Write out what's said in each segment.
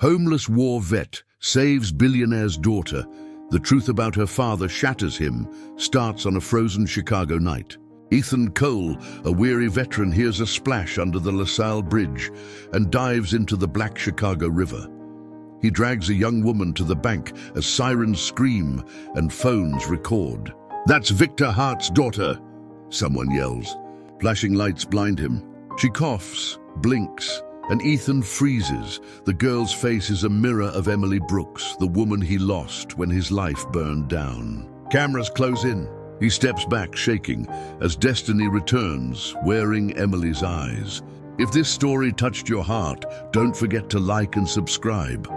Homeless war vet saves billionaire's daughter. The truth about her father shatters him, starts on a frozen Chicago night. Ethan Cole, a weary veteran, hears a splash under the LaSalle Bridge and dives into the Black Chicago River. He drags a young woman to the bank as sirens scream and phones record. "That's Victor Hart's daughter," someone yells. Flashing lights blind him. She coughs, blinks, and Ethan freezes. The girl's face is a mirror of Emily Brooks, the woman he lost when his life burned down. Cameras close in. He steps back, shaking, as destiny returns, wearing Emily's eyes. If this story touched your heart, don't forget to like and subscribe.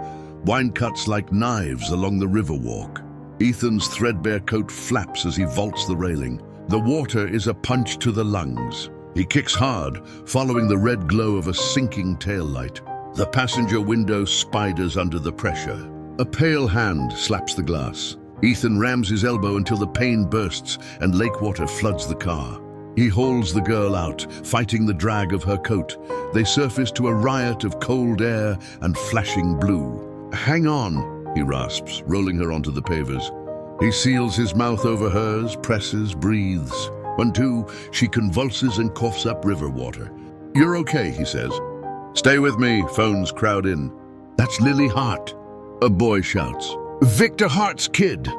Wine cuts like knives along the riverwalk. Ethan's threadbare coat flaps as he vaults the railing. The water is a punch to the lungs. He kicks hard, following the red glow of a sinking taillight. The passenger window spiders under the pressure. A pale hand slaps the glass. Ethan rams his elbow until the pane bursts and lake water floods the car. He hauls the girl out, fighting the drag of her coat. They surface to a riot of cold air and flashing blue. "Hang on," he rasps, rolling her onto the pavers. He seals his mouth over hers, presses, breathes. 1, 2, she convulses and coughs up river water. "You're okay," he says. "Stay with me," phones crowd in. "That's Lily Hart," a boy shouts. "Victor Hart's kid."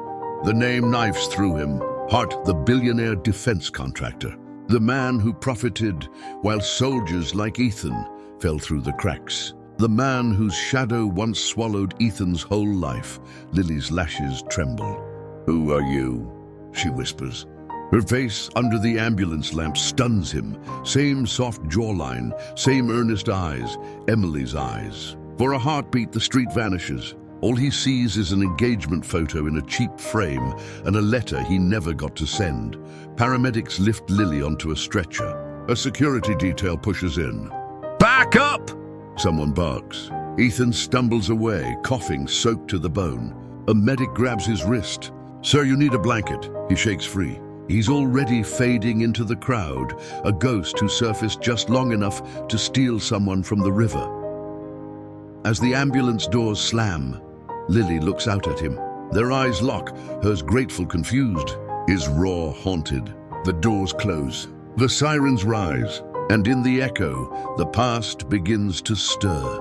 The name knifes through him. Hart, the billionaire defense contractor. The man who profited while soldiers like Ethan fell through the cracks. The man whose shadow once swallowed Ethan's whole life. Lily's lashes tremble. "Who are you?" she whispers. Her face under the ambulance lamp stuns him. Same soft jawline, same earnest eyes, Emily's eyes. For a heartbeat, the street vanishes. All he sees is an engagement photo in a cheap frame and a letter he never got to send. Paramedics lift Lily onto a stretcher. A security detail pushes in. "Back up!" someone barks. Ethan stumbles away, coughing, soaked to the bone. A medic grabs his wrist. "Sir, you need a blanket." He shakes free. He's already fading into the crowd, a ghost who surfaced just long enough to steal someone from the river. As the ambulance doors slam, Lily looks out at him. Their eyes lock, hers grateful, confused. His roar haunted. The doors close. The sirens rise, and in the echo, the past begins to stir.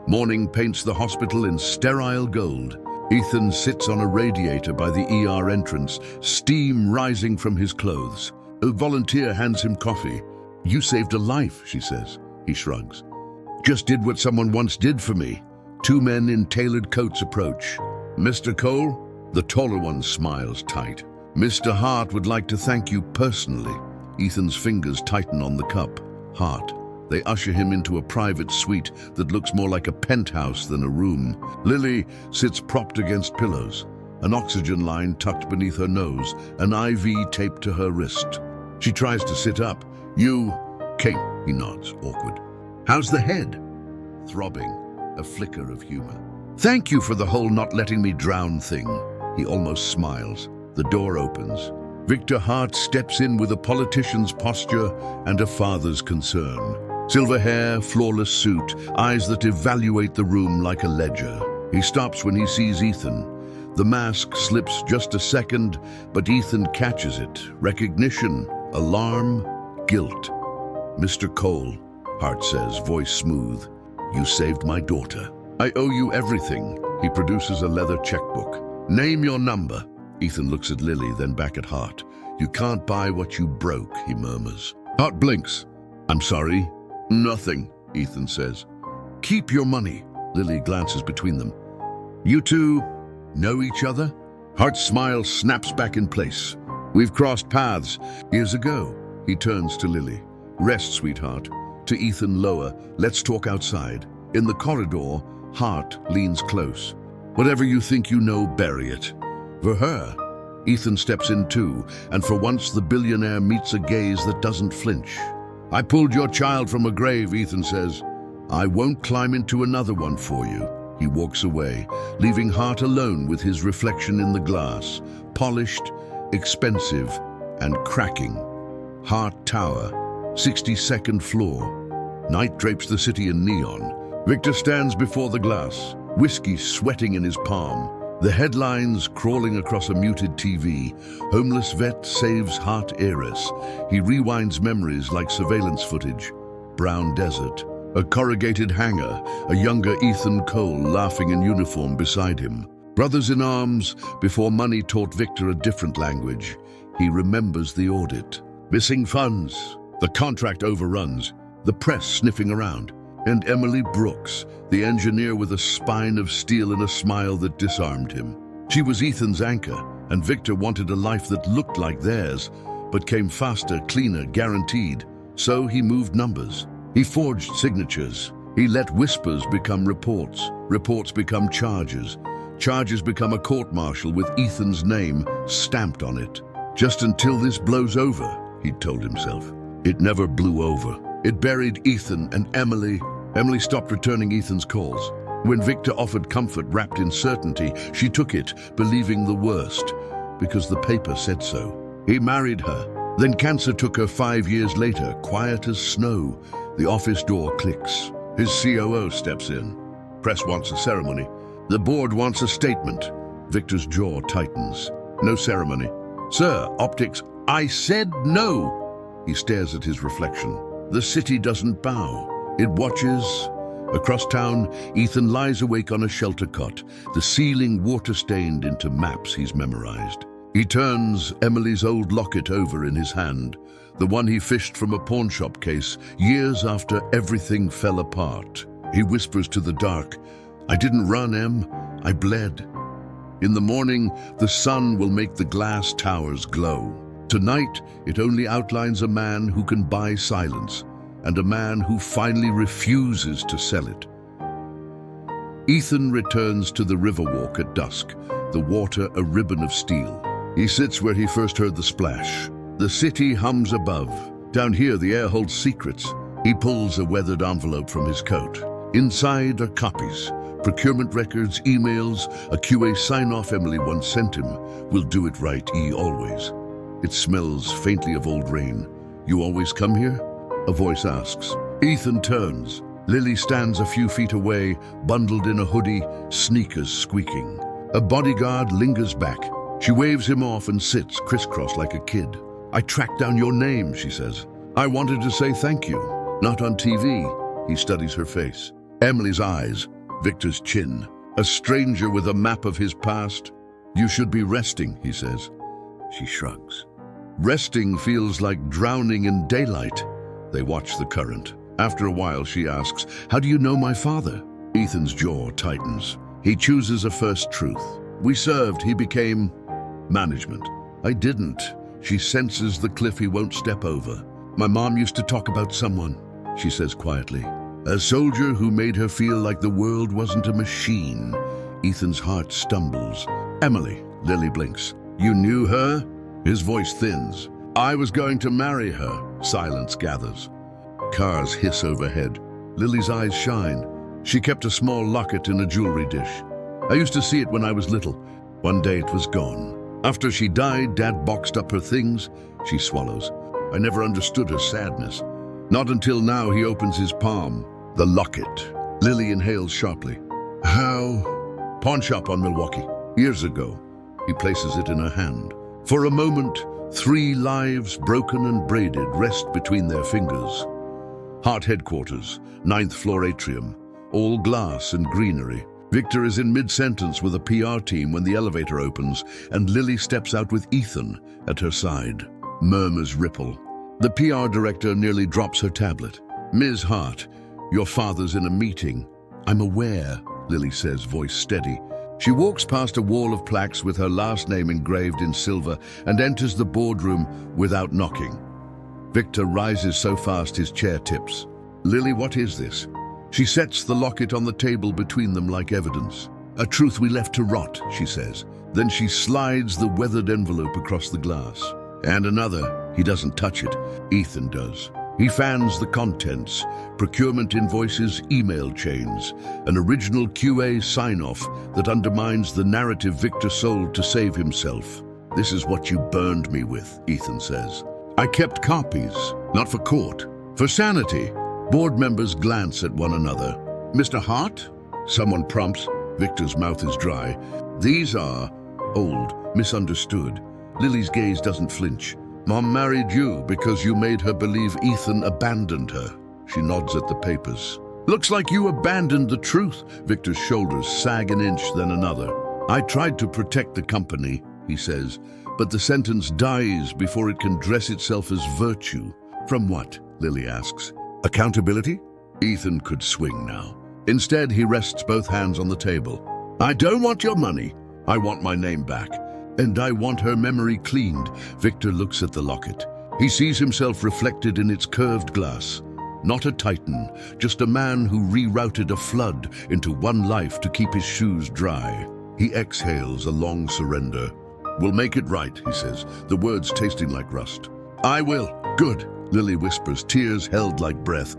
Morning paints the hospital in sterile gold. Ethan sits on a radiator by the ER entrance, steam rising from his clothes. A volunteer hands him coffee. "You saved a life," she says. He shrugs. "Just did what someone once did for me." 2 men in tailored coats approach. "Mr. Cole?" The taller one smiles tight. "Mr. Hart would like to thank you personally." Ethan's fingers tighten on the cup. Hart. They usher him into a private suite that looks more like a penthouse than a room. Lily sits propped against pillows, an oxygen line tucked beneath her nose, an IV taped to her wrist. She tries to sit up. "You..." "Kate," he nods, awkward. "How's the head?" Throbbing, a flicker of humor. "Thank you for the whole not letting me drown thing." He almost smiles. The door opens. Victor Hart steps in with a politician's posture and a father's concern. Silver hair, flawless suit, eyes that evaluate the room like a ledger. He stops when he sees Ethan. The mask slips just a second, but Ethan catches it. Recognition, alarm, guilt. "Mr. Cole," Hart says, voice smooth. "You saved my daughter. I owe you everything." He produces a leather checkbook. "Name your number." Ethan looks at Lily, then back at Hart. "You can't buy what you broke," he murmurs. Hart blinks. "I'm sorry." "Nothing," Ethan says. "Keep your money." Lily glances between them. "You two know each other?" Hart's smile snaps back in place. "We've crossed paths years ago." He turns to Lily. "Rest, sweetheart." To Ethan, lower. "Let's talk outside." In the corridor, Hart leans close. "Whatever you think you know, bury it." For her, Ethan steps in too, and for once the billionaire meets a gaze that doesn't flinch. "I pulled your child from a grave," Ethan says. "I won't climb into another one for you." He walks away, leaving Hart alone with his reflection in the glass, polished, expensive, and cracking. Hart Tower, 62nd floor. Night drapes the city in neon. Victor stands before the glass. whiskey sweating in his palm. The headlines crawling across a muted TV. Homeless vet saves heart heiress. He rewinds memories like surveillance footage. Brown desert. A corrugated hangar. A younger Ethan Cole laughing in uniform beside him. Brothers in arms before money taught Victor a different language. He remembers the audit. Missing funds. The contract overruns. The press sniffing around. And Emily Brooks, the engineer with a spine of steel and a smile that disarmed him. She was Ethan's anchor, and Victor wanted a life that looked like theirs, but came faster, cleaner, guaranteed. So he moved numbers. He forged signatures. He let whispers become reports, reports become charges, charges become a court-martial with Ethan's name stamped on it. Just until this blows over, he'd told himself. It never blew over. It buried Ethan and Emily. Emily stopped returning Ethan's calls. When Victor offered comfort wrapped in certainty, she took it, believing the worst, because the paper said so. He married her. Then cancer took her 5 years later, quiet as snow. The office door clicks. His COO steps in. Press wants a ceremony. The board wants a statement. Victor's jaw tightens. No ceremony. Sir, optics, I said no. He stares at his reflection. The city doesn't bow. It watches. Across town, Ethan lies awake on a shelter cot, the ceiling water-stained into maps he's memorized. He turns Emily's old locket over in his hand, the one he fished from a pawnshop case years after everything fell apart. He whispers to the dark, I didn't run, Em, I bled. In the morning, the sun will make the glass towers glow. Tonight, it only outlines a man who can buy silence, and a man who finally refuses to sell it. Ethan returns to the Riverwalk at dusk, the water a ribbon of steel. He sits where he first heard the splash. The city hums above. Down here, the air holds secrets. He pulls a weathered envelope from his coat. Inside are copies, procurement records, emails, a QA sign-off Emily once sent him. We'll do it right, E, always. It smells faintly of old rain. You always come here? A voice asks. Ethan turns. Lily stands a few feet away, bundled in a hoodie, sneakers squeaking. A bodyguard lingers back. She waves him off and sits crisscross like a kid. I tracked down your name, she says. I wanted to say thank you. Not on TV. He studies her face. Emily's eyes. Victor's chin. A stranger with a map of his past. You should be resting, he says. She shrugs. Resting feels like drowning in daylight. They watch the current. After a while, she asks, how do you know my father? Ethan's jaw tightens. He chooses a first truth. We served, he became management. I didn't. She senses the cliff he won't step over. My mom used to talk about someone, she says quietly. A soldier who made her feel like the world wasn't a machine. Ethan's heart stumbles. Emily, Lily blinks. You knew her? His voice thins. I was going to marry her. Silence gathers. Cars hiss overhead. Lily's eyes shine. She kept a small locket in a jewelry dish. I used to see it when I was little. One day it was gone. After she died, Dad boxed up her things. She swallows. I never understood her sadness. Not until now he opens his palm. The locket. Lily inhales sharply. How? Pawn shop on Milwaukee. Years ago. He places it in her hand. For a moment, 3 lives, broken and braided, rest between their fingers. Heart headquarters, 9th floor atrium, all glass and greenery. Victor is in mid-sentence with a PR team when the elevator opens, and Lily steps out with Ethan at her side. Murmurs ripple. The PR director nearly drops her tablet. Ms. Hart, your father's in a meeting. I'm aware, Lily says, voice steady. She walks past a wall of plaques with her last name engraved in silver and enters the boardroom without knocking. Victor rises so fast his chair tips. Lily, what is this? She sets the locket on the table between them like evidence. A truth we left to rot, she says. Then she slides the weathered envelope across the glass. And another. He doesn't touch it. Ethan does. He fans the contents, procurement invoices, email chains, an original QA sign-off that undermines the narrative Victor sold to save himself. This is what you burned me with, Ethan says. I kept copies, not for court, for sanity. Board members glance at one another. Mr. Hart? Someone prompts. Victor's mouth is dry. These are old, misunderstood. Lily's gaze doesn't flinch. Mom married you because you made her believe Ethan abandoned her. She nods at the papers. Looks like you abandoned the truth. Victor's shoulders sag an inch, then another. I tried to protect the company, he says, but the sentence dies before it can dress itself as virtue. From what? Lily asks. Accountability? Ethan could swing now. Instead, he rests both hands on the table. I don't want your money. I want my name back. And I want her memory cleaned. Victor looks at the locket. He sees himself reflected in its curved glass. Not a titan, just a man who rerouted a flood into one life to keep his shoes dry. He exhales a long surrender. We'll make it right, he says, the words tasting like rust. I will. Good, Lily whispers, tears held like breath.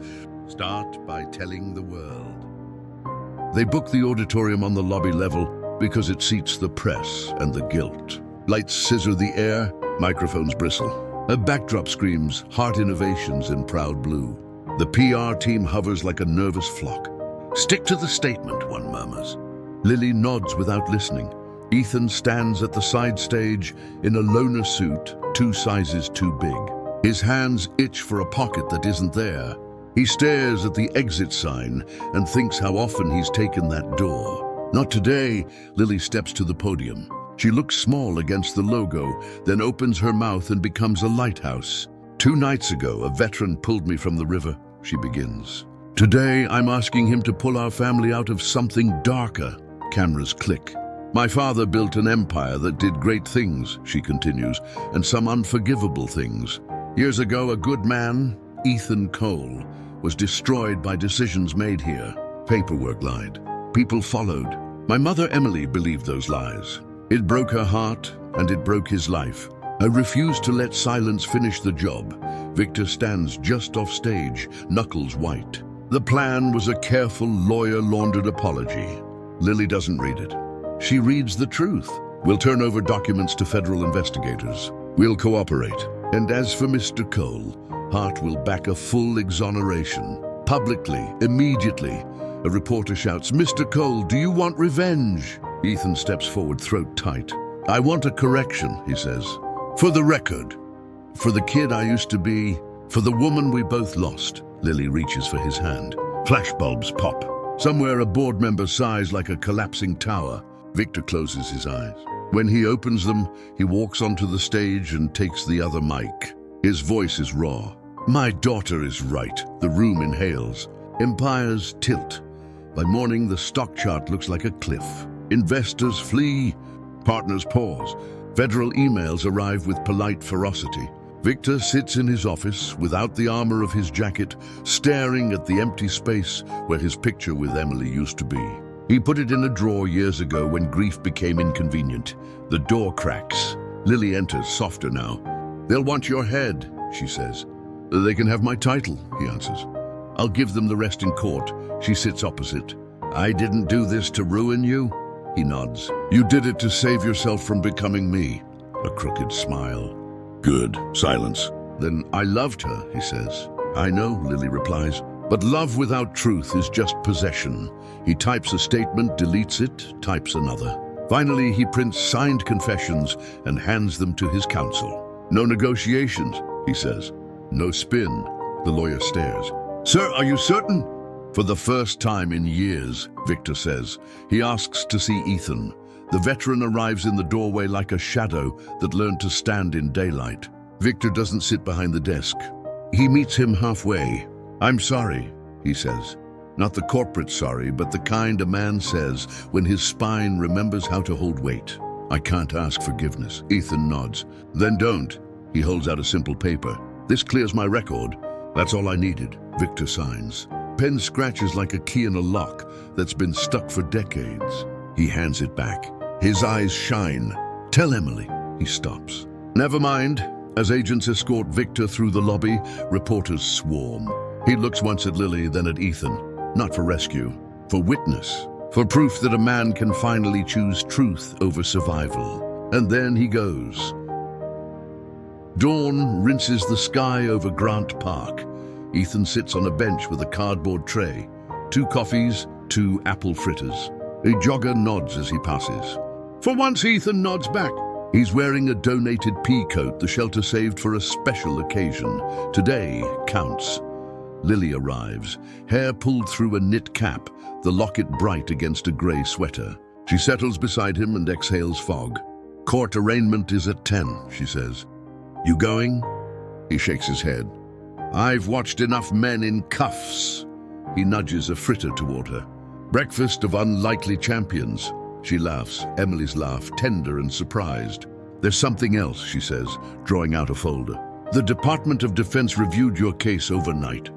Start by telling the world. They book the auditorium on the lobby level because it seats the press and the guilt. Lights scissor the air, microphones bristle. A backdrop screams, Heart Innovations in proud blue. The PR team hovers like a nervous flock. Stick to the statement, one murmurs. Lily nods without listening. Ethan stands at the side stage in a loner suit, 2 sizes too big. His hands itch for a pocket that isn't there. He stares at the exit sign and thinks how often he's taken that door. Not today. Lily steps to the podium. She looks small against the logo, then opens her mouth and becomes a lighthouse. 2 nights ago, a veteran pulled me from the river, she begins. Today, I'm asking him to pull our family out of something darker. Cameras click. My father built an empire that did great things, she continues, and some unforgivable things. Years ago, a good man, Ethan Cole, was destroyed by decisions made here. Paperwork lied. People followed. My mother Emily believed those lies. It broke her heart, and it broke his life. I refused to let silence finish the job. Victor stands just off stage, knuckles white. The plan was a careful, lawyer-laundered apology. Lily doesn't read it. She reads the truth. We'll turn over documents to federal investigators. We'll cooperate. And as for Mr. Cole, Hart will back a full exoneration. Publicly, immediately. A reporter shouts, Mr. Cole, do you want revenge? Ethan steps forward, throat tight. I want a correction, he says. For the record. For the kid I used to be. For the woman we both lost. Lily reaches for his hand. Flashbulbs pop. Somewhere a board member sighs like a collapsing tower. Victor closes his eyes. When he opens them, he walks onto the stage and takes the other mic. His voice is raw. My daughter is right. The room inhales. Empires tilt. By morning, the stock chart looks like a cliff. Investors flee. Partners pause. Federal emails arrive with polite ferocity. Victor sits in his office without the armor of his jacket, staring at the empty space where his picture with Emily used to be. He put it in a drawer years ago when grief became inconvenient. The door cracks. Lily enters, softer now. They'll want your head, she says. They can have my title, he answers. I'll give them the rest in court. She sits opposite. I didn't do this to ruin you, he nods. You did it to save yourself from becoming me. A crooked smile. Good. Silence. Then I loved her, he says. I know, Lily replies. But love without truth is just possession. He types a statement, deletes it, types another. Finally, he prints signed confessions and hands them to his counsel. No negotiations, he says. No spin. The lawyer stares. Sir, are you certain? For the first time in years, Victor says. He asks to see Ethan. The veteran arrives in the doorway like a shadow that learned to stand in daylight. Victor doesn't sit behind the desk. He meets him halfway. I'm sorry, he says. Not the corporate sorry, but the kind a man says when his spine remembers how to hold weight. I can't ask forgiveness. Ethan nods. Then don't. He holds out a simple paper. This clears my record. That's all I needed. Victor signs. Pen scratches like a key in a lock that's been stuck for decades. He hands it back. His eyes shine. Tell Emily. He stops. Never mind. As agents escort Victor through the lobby, reporters swarm. He looks once at Lily, then at Ethan. Not for rescue, for witness, for proof that a man can finally choose truth over survival. And then he goes. Dawn rinses the sky over Grant Park. Ethan sits on a bench with a cardboard tray. 2 coffees, 2 apple fritters. A jogger nods as he passes. For once, Ethan nods back. He's wearing a donated pea coat the shelter saved for a special occasion. Today counts. Lily arrives, hair pulled through a knit cap, the locket bright against a grey sweater. She settles beside him and exhales fog. Court arraignment is at 10, she says. You going? He shakes his head. I've watched enough men in cuffs. He nudges a fritter toward her. Breakfast of unlikely champions. She laughs, Emily's laugh, tender and surprised. There's something else, she says, drawing out a folder. The Department of Defense reviewed your case overnight.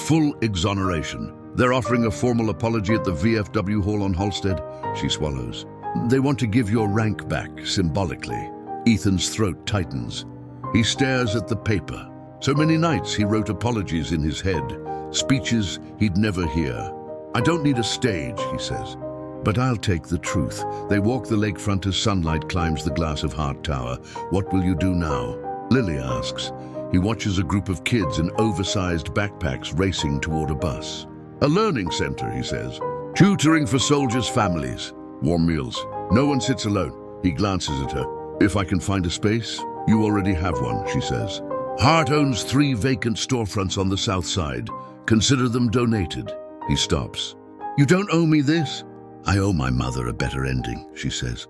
Full exoneration. They're offering a formal apology at the VFW Hall on Halstead. She swallows. They want to give your rank back, symbolically. Ethan's throat tightens. He stares at the paper. So many nights he wrote apologies in his head, speeches he'd never hear. I don't need a stage, he says, but I'll take the truth. They walk the lakefront as sunlight climbs the glass of Hart Tower. What will you do now? Lily asks. He watches a group of kids in oversized backpacks racing toward a bus. A learning center, he says. Tutoring for soldiers' families. Warm meals. No one sits alone. He glances at her. If I can find a space, you already have one, she says. Hart owns 3 vacant storefronts on the south side. Consider them donated. He stops. You don't owe me this? I owe my mother a better ending, she says.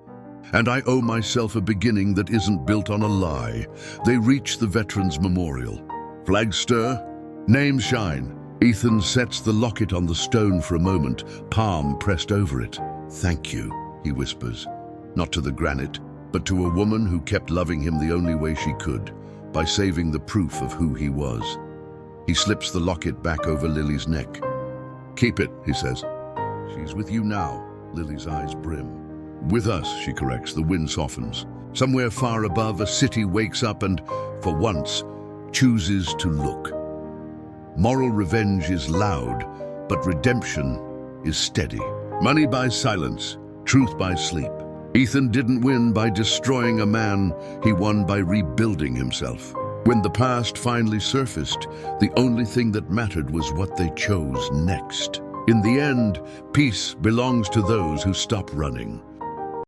And I owe myself a beginning that isn't built on a lie. They reach the Veterans Memorial. Flags stir, names shine. Ethan sets the locket on the stone for a moment, palm pressed over it. Thank you, he whispers. Not to the granite, but to a woman who kept loving him the only way she could, by saving the proof of who he was. He slips the locket back over Lily's neck. Keep it, he says. She's with you now, Lily's eyes brim. With us, she corrects, the wind softens. Somewhere far above, a city wakes up and, for once, chooses to look. Moral revenge is loud, but redemption is steady. Money buys silence, truth buys sleep. Ethan didn't win by destroying a man, he won by rebuilding himself. When the past finally surfaced, the only thing that mattered was what they chose next. In the end, peace belongs to those who stop running.